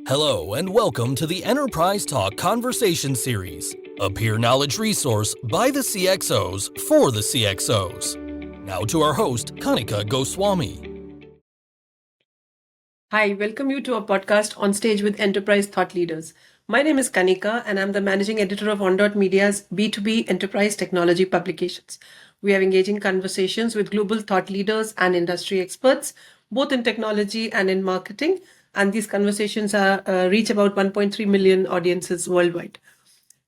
Hello and welcome to the Enterprise Talk Conversation Series, a peer knowledge resource by the CXOs for the CXOs. Now to our host, Kanika Goswami. Hi, welcome you to our podcast On Stage with Enterprise Thought Leaders. My name is Kanika and I'm the managing editor of On.media's B2B enterprise technology publications. We have engaging conversations with global thought leaders and industry experts, both in technology and in marketing. And these conversations reach about 1.3 million audiences worldwide.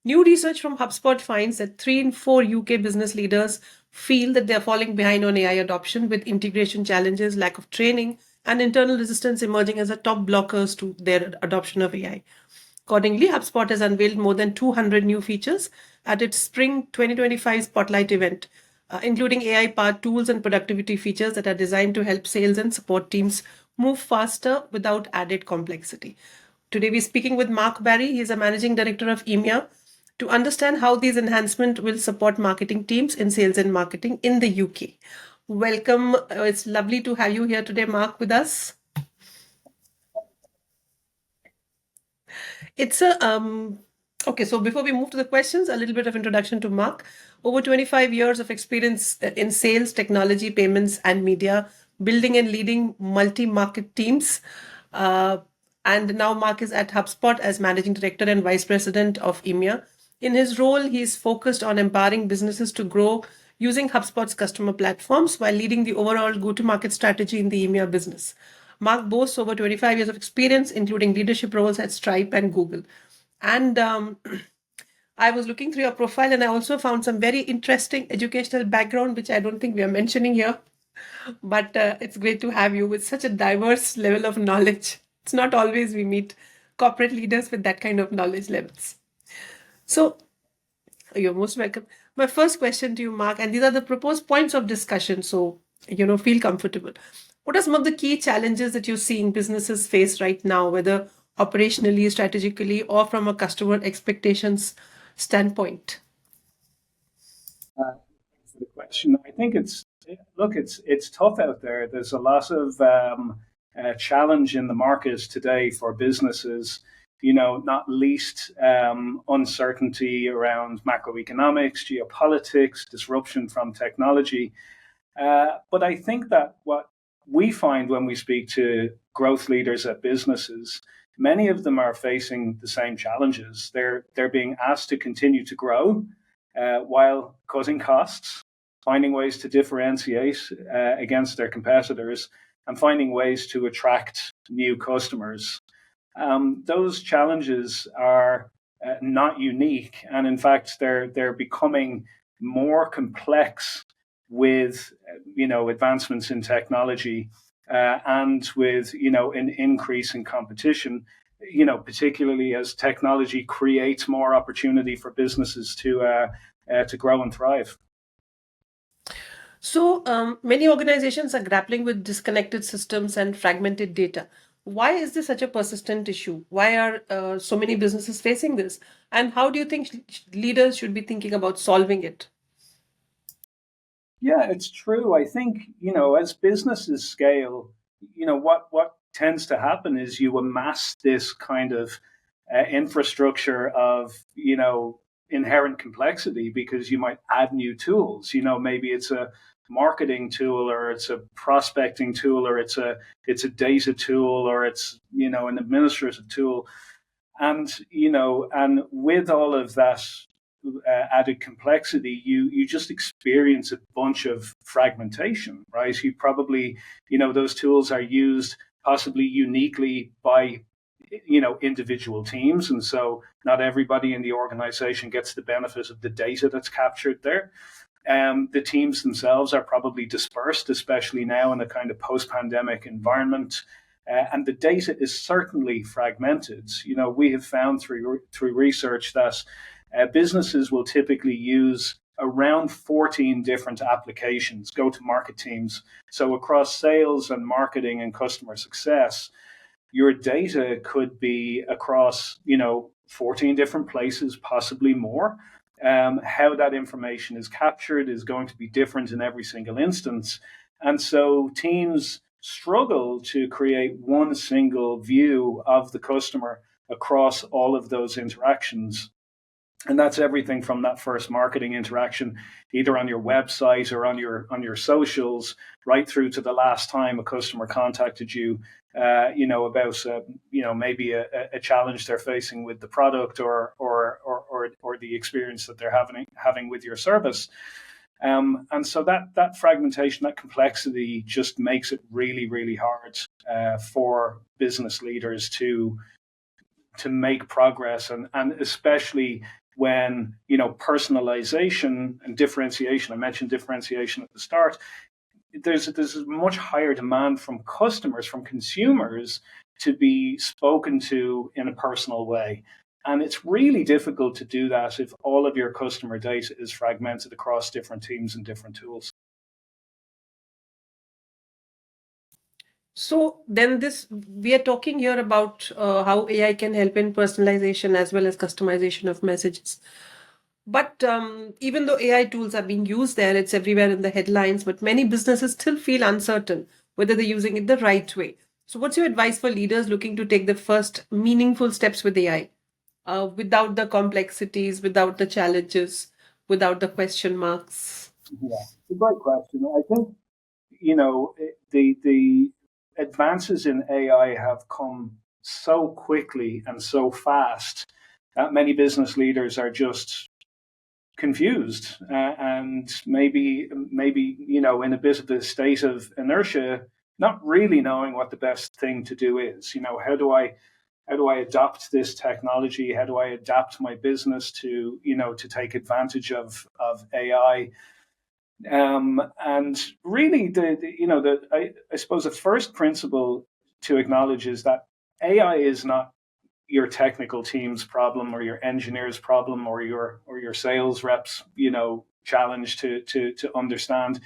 New research from Hubspot finds that 3 in 4 UK business leaders feel that they are falling behind on AI adoption, with integration challenges, lack of training, and internal resistance emerging as the top blockers to their adoption of AI. Accordingly, HubSpot has unveiled more than 200 new features at its Spring 2025 Spotlight event, including AI-powered tools and productivity features that are designed to help sales and support teams move faster without added complexity. Today, we're speaking with Mark Barry. He is a managing director of EMEA, to understand how these enhancements will support marketing teams in sales and marketing in the UK. Welcome. It's lovely to have you here today, Mark, with us. It's a okay, so before we move to the questions, a little bit of introduction to Mark. Over 25 years of experience in sales, technology, payments, and media, building and leading multi-market teams. And now Mark is at HubSpot as managing director and vice president of EMEA. In his role, he's focused on empowering businesses to grow using HubSpot's customer platforms while leading the overall go-to-market strategy in the EMEA business. Mark boasts over 25 years of experience, including leadership roles at Stripe and Google. And I was looking through your profile and I also found some very interesting educational background, which I don't think we are mentioning here. But it's great to have you with such a diverse level of knowledge. It's not always we meet corporate leaders with that kind of knowledge levels. So you're most welcome. My first question to you, Mark, and these are the proposed points of discussion. So, feel comfortable. What are some of the key challenges that you're seeing businesses face right now, whether operationally, strategically, or from a customer expectations standpoint? Thanks for the question. I think it's tough out there. There's a lot of challenge in the market today for businesses. Not least uncertainty around macroeconomics, geopolitics, disruption from technology. But I think that what we find when we speak to growth leaders at businesses, many of them are facing the same challenges. They're being asked to continue to grow while cutting costs, finding ways to differentiate against their competitors, and finding ways to attract new customers. Those challenges are not unique, and in fact, they're becoming more complex with advancements in technology and with an increase in competition. Particularly as technology creates more opportunity for businesses to grow and thrive. So many organizations are grappling with disconnected systems and fragmented data. Why is this such a persistent issue? Why are so many businesses facing this? And how do you think leaders should be thinking about solving it? Yeah, it's true. I think, as businesses scale, what tends to happen is you amass this kind of infrastructure of, inherent complexity because you might add new tools. Maybe it's a marketing tool, or it's a prospecting tool, or it's a data tool, or it's an administrative tool, and with all of that added complexity, you just experience a bunch of fragmentation, right? You probably those tools are used possibly uniquely by individual teams, and so not everybody in the organization gets the benefit of the data that's captured there. The teams themselves are probably dispersed, especially now in a kind of post-pandemic environment. And the data is certainly fragmented. We have found through research that businesses will typically use around 14 different applications, go-to-market teams. So across sales and marketing and customer success, your data could be across, 14 different places, possibly more. How that information is captured is going to be different in every single instance. And so teams struggle to create one single view of the customer across all of those interactions. And that's everything from that first marketing interaction, either on your website or on your socials, right through to the last time a customer contacted you, about maybe a challenge they're facing with the product or the experience that they're having with your service. And so that fragmentation, that complexity, just makes it really, really hard for business leaders to make progress, and especially when personalization and differentiation. I mentioned differentiation at the start. There's a much higher demand from customers, from consumers, to be spoken to in a personal way. And it's really difficult to do that if all of your customer data is fragmented across different teams and different tools. So then we are talking here about how AI can help in personalization as well as customization of messages. But even though AI tools are being used there, it's everywhere in the headlines, but many businesses still feel uncertain whether they're using it the right way. So what's your advice for leaders looking to take the first meaningful steps with AI, without the complexities, without the challenges, without the question marks? Yeah, it's a great question. I think, the advances in AI have come so quickly and so fast that many business leaders are just confused, and maybe in a bit of a state of inertia, not really knowing what the best thing to do is. How do I adopt this technology? How do I adapt my business to take advantage of AI? And really, I suppose the first principle to acknowledge is that AI is not your technical team's problem, or your engineer's problem, or your sales reps challenge to understand.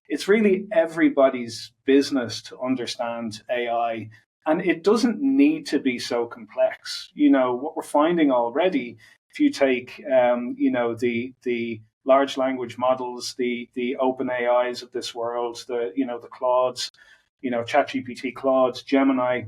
It's really everybody's business to understand AI, and it doesn't need to be so complex. What we're finding already, if you take the large language models, the open AIs of this world, the Claudes, ChatGPT, Claude, Gemini,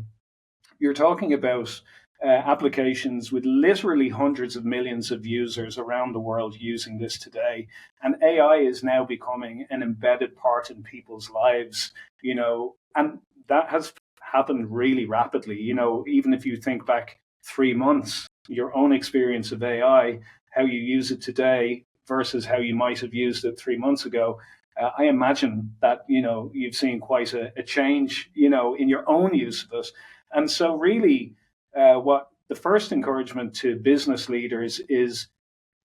you're talking about applications with literally hundreds of millions of users around the world using this today. And AI is now becoming an embedded part in people's lives, and that has happened really rapidly. Even if you think back 3 months, your own experience of AI, how you use it today versus how you might have used it 3 months ago, I imagine that you've seen quite a change in your own use of it. And so really, what the first encouragement to business leaders is,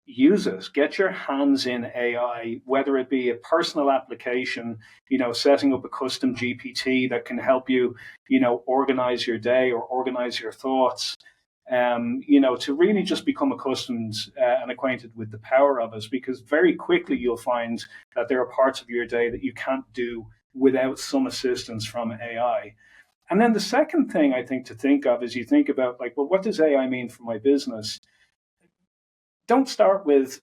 use it. Get your hands in AI, whether it be a personal application, setting up a custom GPT that can help you, organize your day or organize your thoughts, to really just become accustomed and acquainted with the power of it, because very quickly you'll find that there are parts of your day that you can't do without some assistance from AI. And then the second thing I think to think of is, you think about what does AI mean for my business? Don't start with,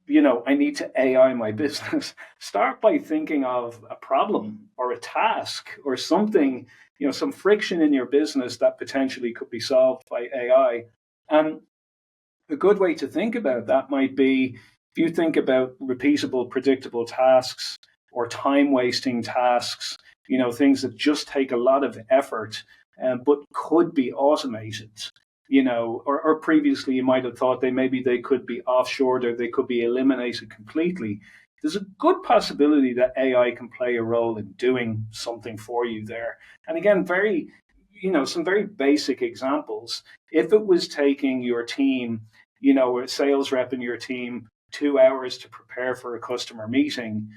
I need to AI my business. Start by thinking of a problem or a task or something, some friction in your business that potentially could be solved by AI. And a good way to think about that might be, if you think about repeatable, predictable tasks or time-wasting tasks, things that just take a lot of effort, but could be automated. Or previously you might have thought they could be offshored, or they could be eliminated completely. There's a good possibility that AI can play a role in doing something for you there. And again, some very basic examples. If it was taking your team, a sales rep in your team, 2 hours to prepare for a customer meeting,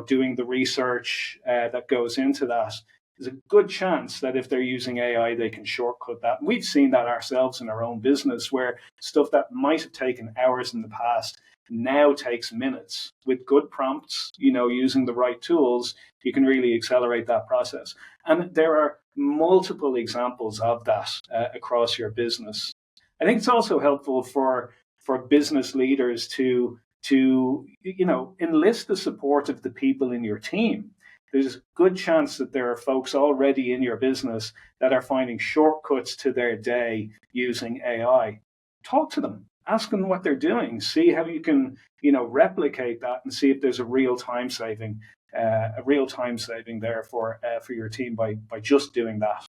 doing the research that goes into that, there's a good chance that if they're using AI, they can shortcut that. We've seen that ourselves in our own business, where stuff that might have taken hours in the past now takes minutes. With good prompts, using the right tools, you can really accelerate that process. And there are multiple examples of that across your business. I think it's also helpful for business leaders to enlist the support of the people in your team. there's a good chance that there are folks already in your business that are finding shortcuts to their day using AI. Talk to them, ask them what they're doing, see how you can, replicate that, and see if there's a real time saving there for your team by just doing that.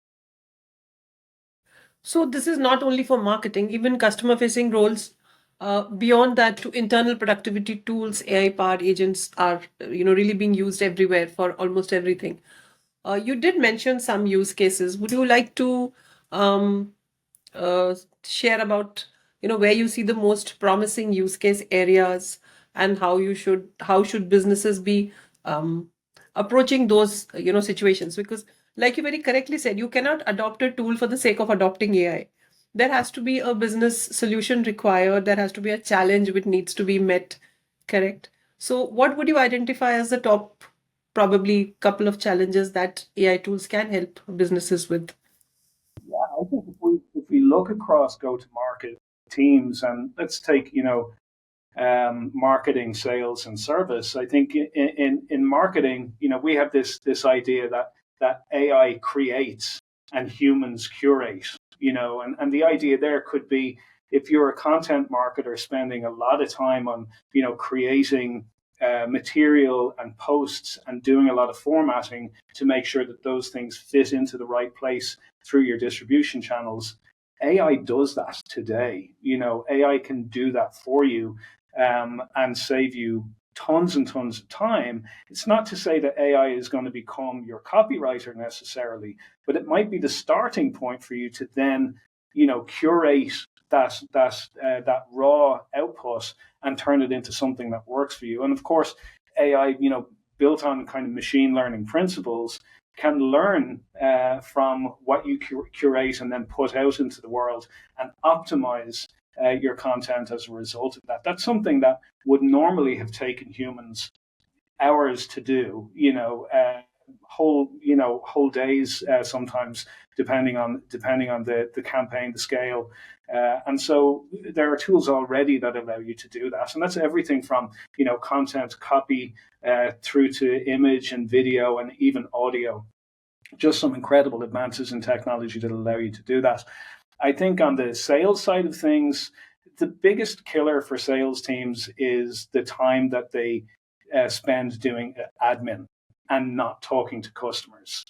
So this is not only for marketing, even customer facing roles. Beyond that, to internal productivity tools, AI-powered agents are really being used everywhere for almost everything. You did mention some use cases. Would you like to um, share about where you see the most promising use case areas, and how should businesses be approaching those situations? Because like you very correctly said, you cannot adopt a tool for the sake of adopting AI. There has to be a business solution required. There has to be a challenge which needs to be met. Correct. So what would you identify as the top probably couple of challenges that AI tools can help businesses with? Yeah, I think if we look across go-to-market teams, and let's take marketing, sales, and service. I think in marketing, we have this idea that AI creates and humans curate. And the idea there could be, if you're a content marketer spending a lot of time on creating material and posts and doing a lot of formatting to make sure that those things fit into the right place through your distribution channels. AI does that today. AI can do that for you, and save you tons and tons of time. It's not to say that AI is going to become your copywriter necessarily, but it might be the starting point for you to then, curate that raw output and turn it into something that works for you. And of course, AI, built on kind of machine learning principles, can learn from what you curate and then put out into the world and optimize your content as a result of that. That's something that would normally have taken humans hours to do. Whole days sometimes, depending on the campaign, the scale. And so there are tools already that allow you to do that, and that's everything from content copy through to image and video and even audio. Just some incredible advances in technology that allow you to do that. I think on the sales side of things, the biggest killer for sales teams is the time that they spend doing admin and not talking to customers.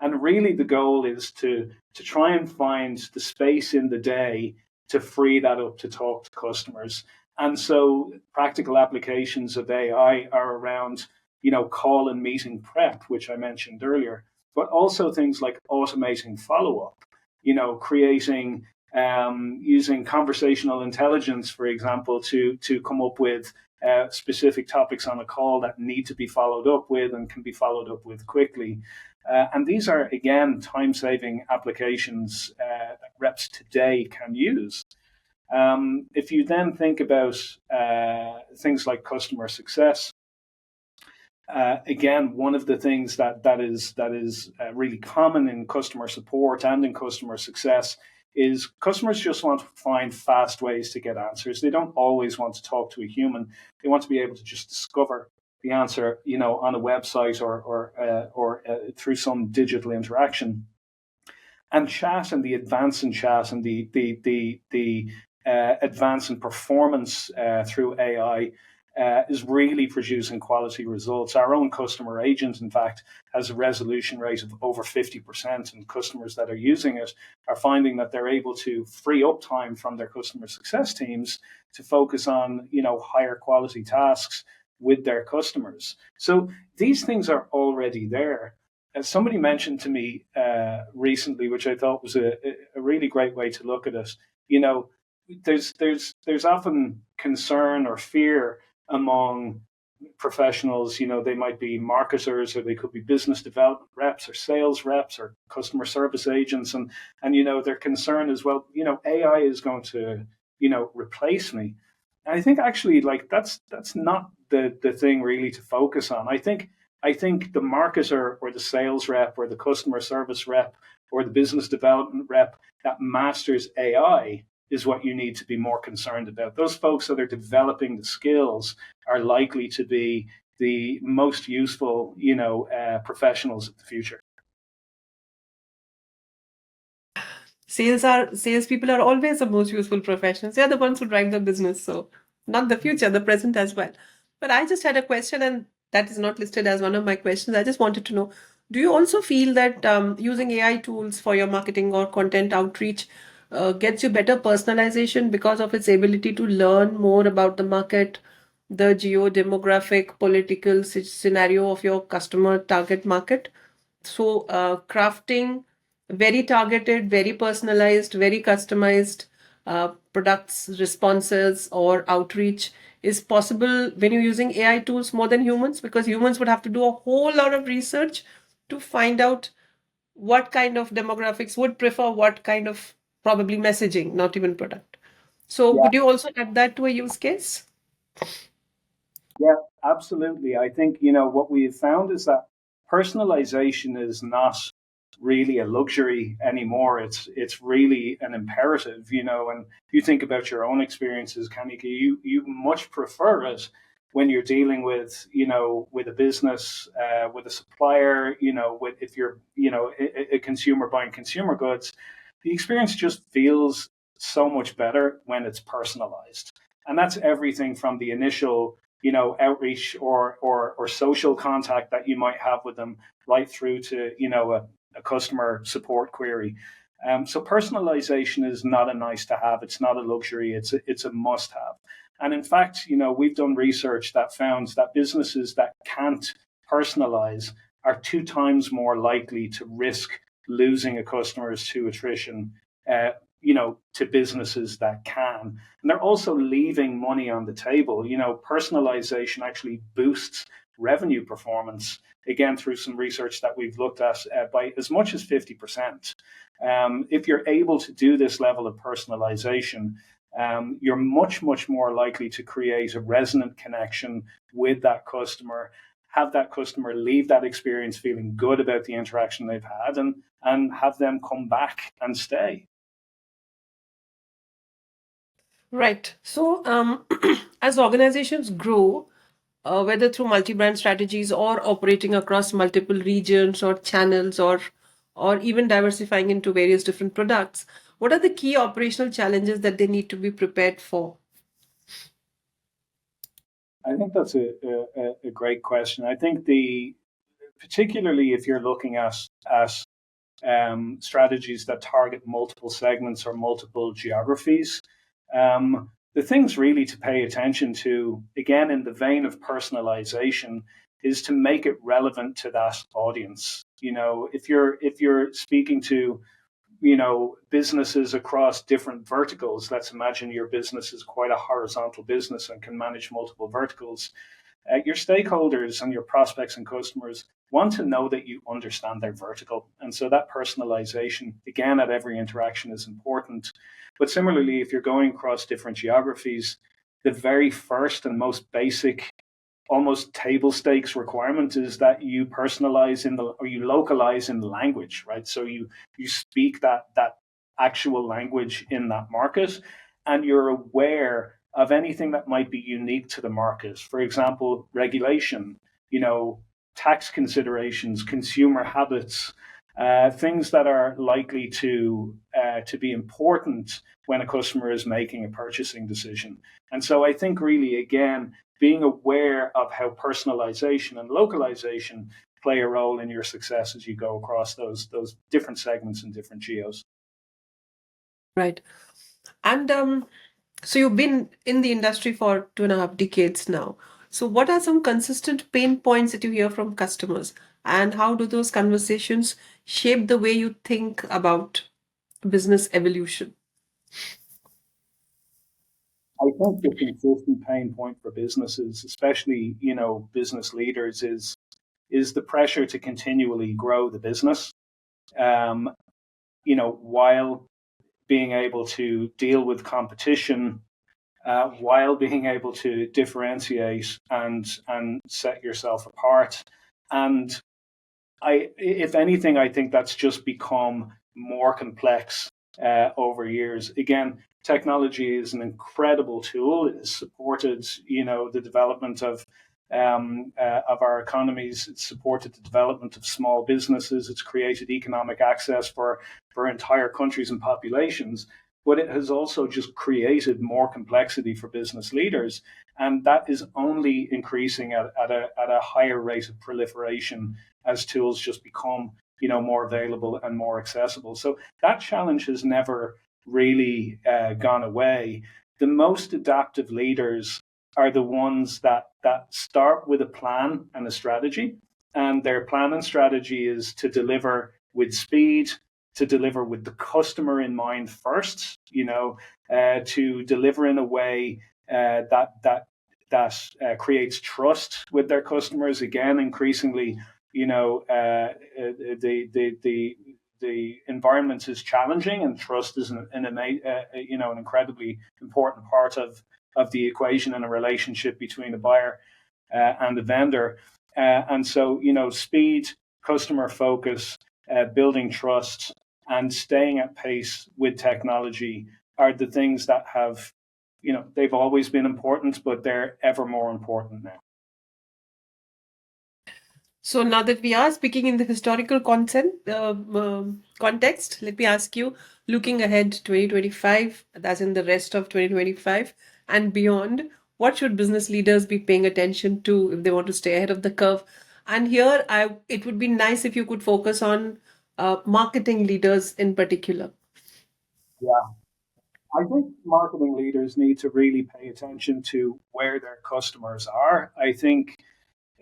And really the goal is to try and find the space in the day to free that up to talk to customers. And so practical applications of AI are around call and meeting prep, which I mentioned earlier, but also things like automating follow-up, creating using conversational intelligence, for example, to come up with specific topics on a call that need to be followed up with and can be followed up with quickly. And these are, again, time-saving applications that reps today can use. If you then think about things like customer success, again, one of the things that is really common in customer support and in customer success is customers just want to find fast ways to get answers. They don't always want to talk to a human. They want to be able to just discover the answer, on a website or through some digital interaction. And chat and the advance in chat and the advance in performance through AI is really producing quality results. Our own customer agent, in fact, has a resolution rate of over 50%, and customers that are using it are finding that they're able to free up time from their customer success teams to focus on, higher quality tasks with their customers. So these things are already there. As somebody mentioned to me recently, which I thought was a really great way to look at it, there's often concern or fear among professionals. They might be marketers, or they could be business development reps or sales reps or customer service agents, and their concern is, well, AI is going to replace me. And I think actually, like, that's not the thing really to focus on. I think the marketer or the sales rep or the customer service rep or the business development rep that masters AI is what you need to be more concerned about. Those folks that are developing the skills are likely to be the most useful, professionals of the future. Salespeople are always the most useful professionals. They're the ones who drive the business. So not the future, the present as well. But I just had a question, and that is not listed as one of my questions. I just wanted to know, do you also feel that using AI tools for your marketing or content outreach gets you better personalization because of its ability to learn more about the market, the geo-demographic, political scenario of your customer target market? So crafting very targeted, very personalized, very customized products, responses, or outreach is possible when you're using AI tools more than humans, because humans would have to do a whole lot of research to find out what kind of demographics would prefer what kind of probably messaging, not even product. So Yeah. would you also add that to a use case? Yeah, absolutely. I think, what we have found is that personalization is not really a luxury anymore. It's really an imperative, and you think about your own experiences, Kanika, you much prefer it when you're dealing with, with a business, with a supplier, if you're, a consumer buying consumer goods, the experience just feels so much better when it's personalized. And that's everything from the initial outreach or social contact that you might have with them, right through to a customer support query. So personalization is not a nice to have. It's not a luxury. It's a must have. And in fact, we've done research that found that businesses that can't personalize are 2 times more likely to risk losing a customer to attrition. To businesses that can. And they're also leaving money on the table. Personalization actually boosts revenue performance, again, through some research that we've looked at by as much as 50%. If you're able to do this level of personalization, you're much, much more likely to create a resonant connection with that customer, have that customer leave that experience feeling good about the interaction they've had, and have them come back and stay. Right. So, as organizations grow, whether through multi-brand strategies or operating across multiple regions or channels, or even diversifying into various different products, what are the key operational challenges that they need to be prepared for? I think that's a great question. I think particularly if you're looking at strategies that target multiple segments or multiple geographies. The things really to pay attention to, again, in the vein of personalization, is to make it relevant to that audience. If you're speaking to businesses across different verticals, let's imagine your business is quite a horizontal business and can manage multiple verticals. Your stakeholders and your prospects and customers want to know that you understand their vertical. And so that personalization, again, at every interaction is important. But similarly, if you're going across different geographies, the very first and most basic, almost table stakes requirement is that you personalize or you localize in the language, right? So you speak that actual language in that market, and you're aware of anything that might be unique to the market. For example, regulation, tax considerations, consumer habits, things that are likely to be important when a customer is making a purchasing decision. And so I think really, again, being aware of how personalization and localization play a role in your success as you go across those different segments and different geos. Right. And so you've been in the industry for 2.5 decades now. So what are some consistent pain points that you hear from customers, and how do those conversations shape the way you think about business evolution? I think the consistent pain point for businesses, especially business leaders, is the pressure to continually grow the business, while being able to deal with competition, while being able to differentiate and set yourself apart. And if anything, I think that's just become more complex over years. Again, technology is an incredible tool. It has supported, the development of of our economies. It's supported the development of small businesses. It's created economic access for entire countries and populations. But it has also just created more complexity for business leaders. And that is only increasing at a higher rate of proliferation as tools just become, more available and more accessible. So that challenge has never really gone away. The most adaptive leaders are the ones that start with a plan and a strategy. And their plan and strategy is to deliver with speed, to deliver with the customer in mind first, to deliver in a way that creates trust with their customers. Again, increasingly, the environment is challenging, and trust is an incredibly important part of the equation in a relationship between a buyer and a vendor. And so, speed, customer focus, building trust, and staying at pace with technology are the things that have, they've always been important, but they're ever more important now. So now that we are speaking in the historical context, let me ask you, looking ahead 2025, that's in the rest of 2025 and beyond, what should business leaders be paying attention to if they want to stay ahead of the curve? And here, it would be nice if you could focus on marketing leaders in particular. Yeah, I think marketing leaders need to really pay attention to where their customers are. I think,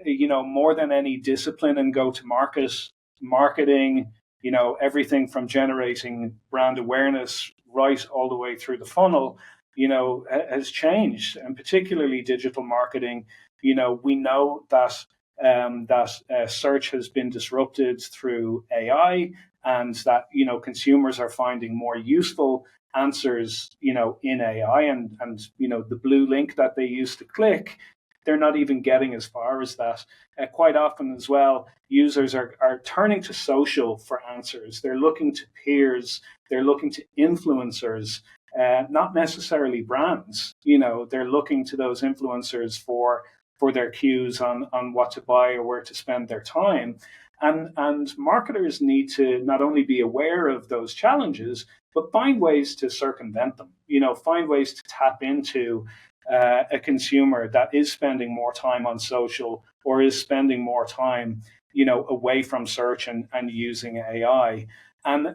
more than any discipline in go-to-market marketing, everything from generating brand awareness right all the way through the funnel, has changed, and particularly digital marketing. We know that search has been disrupted through AI, and that consumers are finding more useful answers, in AI, and the blue link that they used to click, they're not even getting as far as that. Quite often as well, users are turning to social for answers. They're looking to peers, they're looking to influencers, not necessarily brands. They're looking to those influencers for their cues on what to buy or where to spend their time. And marketers need to not only be aware of those challenges, but find ways to circumvent them, find ways to tap into a consumer that is spending more time on social or is spending more time, away from search and using AI. And,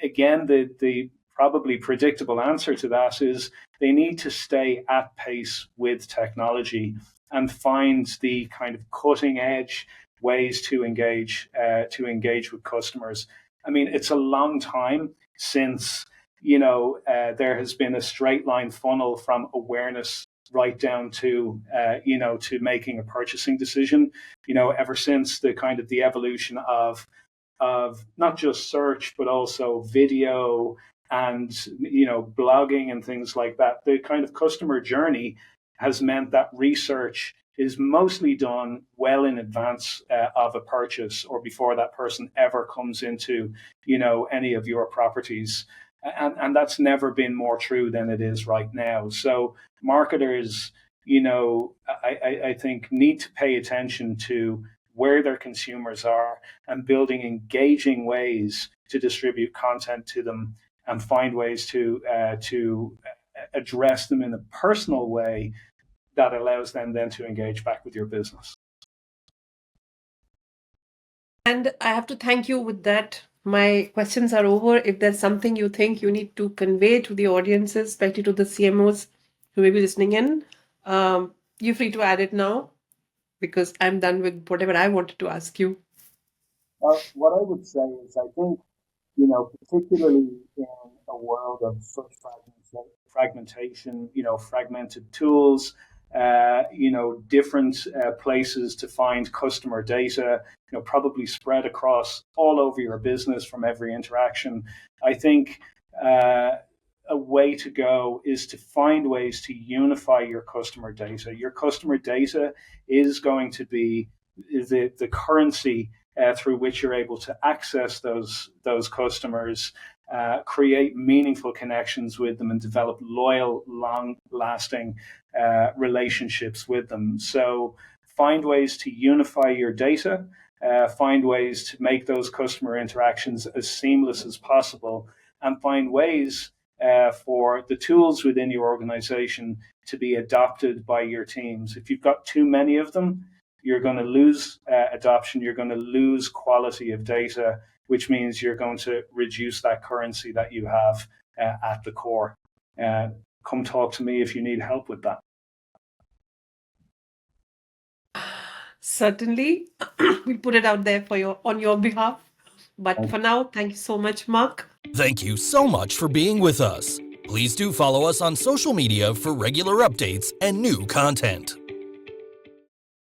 again, the probably predictable answer to that is they need to stay at pace with technology and find the kind of cutting edge ways to engage with customers. I mean, it's a long time since there has been a straight line funnel from awareness right down to to making a purchasing decision. Ever since the kind of the evolution of not just search but also video and blogging and things like that, the kind of customer journey has meant that research is mostly done well in advance of a purchase or before that person ever comes into any of your properties. And that's never been more true than it is right now. So marketers, I think need to pay attention to where their consumers are and building engaging ways to distribute content to them and find ways to address them in a personal way that allows them then to engage back with your business. And I have to thank you with that. My questions are over. If there's something you think you need to convey to the audiences, especially to the CMOs who may be listening in, you're free to add it now, because I'm done with whatever I wanted to ask you. What I would say is, I think, particularly in a world of such fragmentation, fragmented tools, different places to find customer data, probably spread across all over your business from every interaction. I think a way to go is to find ways to unify your customer data. Your customer data is going to be the currency through which you're able to access those customers, create meaningful connections with them, and develop loyal, long-lasting relationships with them. So, find ways to unify your data, find ways to make those customer interactions as seamless as possible, and find ways for the tools within your organization to be adopted by your teams. If you've got too many of them, you're going to lose adoption, you're going to lose quality of data, which means you're going to reduce that currency that you have at the core. Come talk to me if you need help with that. Certainly, we'll put it out there on your behalf. But for now, thank you so much, Mark. Thank you so much for being with us. Please do follow us on social media for regular updates and new content.